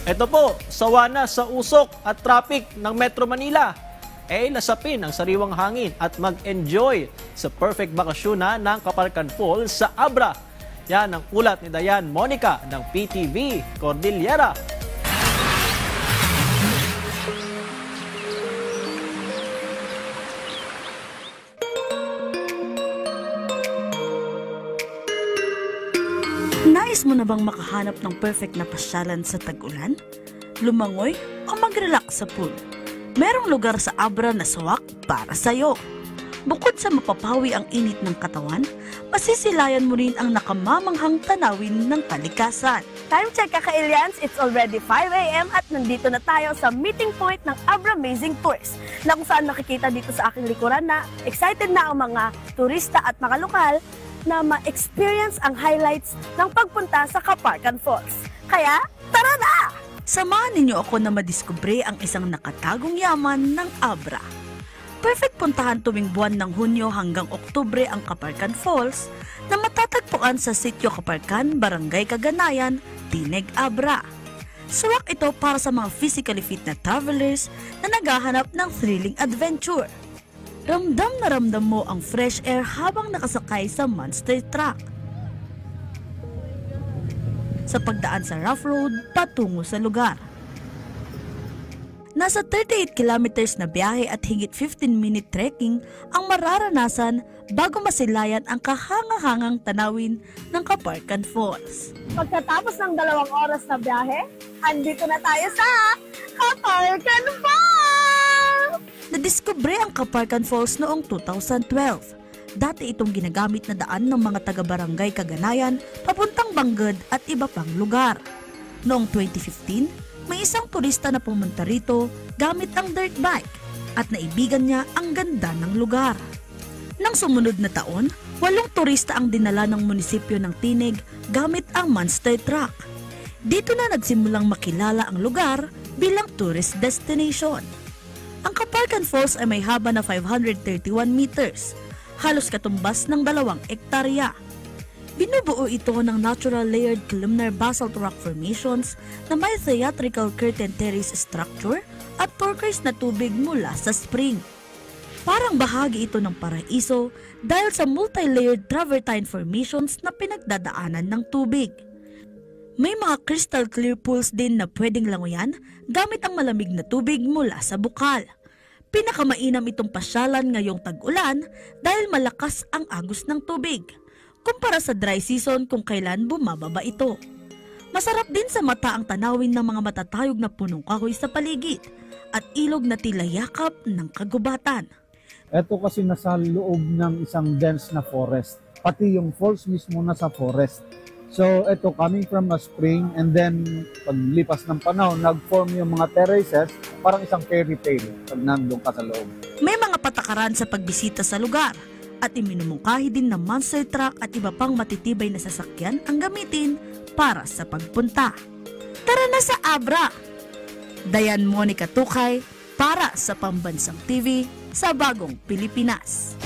Ito po, sawa na sa usok at traffic ng Metro Manila. Lasapin ang sariwang hangin at mag-enjoy sa perfect bakasyon ng Kapalkan Falls sa Abra. Yan ang ulat ni Dayan Monica ng PTV Cordillera. Nais mo na bang makahanap ng perfect na pasyalan sa tag-ulan? Lumangoy o mag-relax sa pool? Merong lugar sa Abra na swak para sa'yo. Bukod sa mapapawi ang init ng katawan, masisilayan mo rin ang nakamamanghang tanawin ng kalikasan. Time check kaka-aliens, it's already 5 a.m. at nandito na tayo sa meeting point ng Abra Amazing Tours na kung saan makikita dito sa aking likuran na excited na ang mga turista at mga lokal na ma-experience ang highlights ng pagpunta sa Kapalkan Falls. Kaya, tara na! Samahan ninyo ako na madiskubre ang isang nakatagong yaman ng Abra. Perfect puntahan tuwing buwan ng Hunyo hanggang Oktubre ang Kapalkan Falls na matatagpuan sa Sitio Kapalkan, Barangay Kaganayan, Tineg, Abra. Suwak ito para sa mga physically fit na travelers na naghahanap ng thrilling adventure. Ramdam na ramdam mo ang fresh air habang nakasakay sa monster truck. Sa pagdaan sa rough road patungo sa lugar. Nasa 38 kilometers na biyahe at higit 15-minute trekking ang mararanasan bago masilayan ang kahangahangang tanawin ng Kapalkan Falls. Pagkatapos ng 2 oras na biyahe, andito na tayo sa Kapalkan Falls! Nadiskubre ang Kapalkan Falls noong 2012. Dati itong ginagamit na daan ng mga taga-barangay Kaganayan papuntang Bangged at iba pang lugar. Noong 2015, may isang turista na pumunta rito gamit ang dirt bike at naibigan niya ang ganda ng lugar. Nang sumunod na taon, 8 turista ang dinala ng munisipyo ng Tineg gamit ang monster truck. Dito na nagsimulang makilala ang lugar bilang tourist destination. Ang Kapalkan Falls ay may haba na 531 meters, halos katumbas ng 2 ektarya. Binubuo ito ng natural layered columnar basalt rock formations na may theatrical curtain terrace structure at turquoise na tubig mula sa spring. Parang bahagi ito ng paraiso dahil sa multi-layered travertine formations na pinagdadaanan ng tubig. May mga crystal clear pools din na pwedeng langoyan gamit ang malamig na tubig mula sa bukal. Pinakamainam itong pasyalan ngayong tag-ulan dahil malakas ang agos ng tubig, kumpara sa dry season kung kailan bumababa ito. Masarap din sa mata ang tanawin ng mga matatayog na punong kahoy sa paligid at ilog na tila yakap ng kagubatan. Ito kasi nasa loob ng isang dense na forest, pati yung falls mismo nasa forest. So ito coming from a spring and then paglipas ng panahon, nag-form yung mga terraces, parang isang fairy tale pag nandun ka sa loob. May mga patakaran sa pagbisita sa lugar at iminumungkahi din ng monster truck at iba pang matitibay na sasakyan ang gamitin para sa pagpunta. Tara na sa Abra! Dayan Monica Tukay para sa Pambansang TV sa Bagong Pilipinas.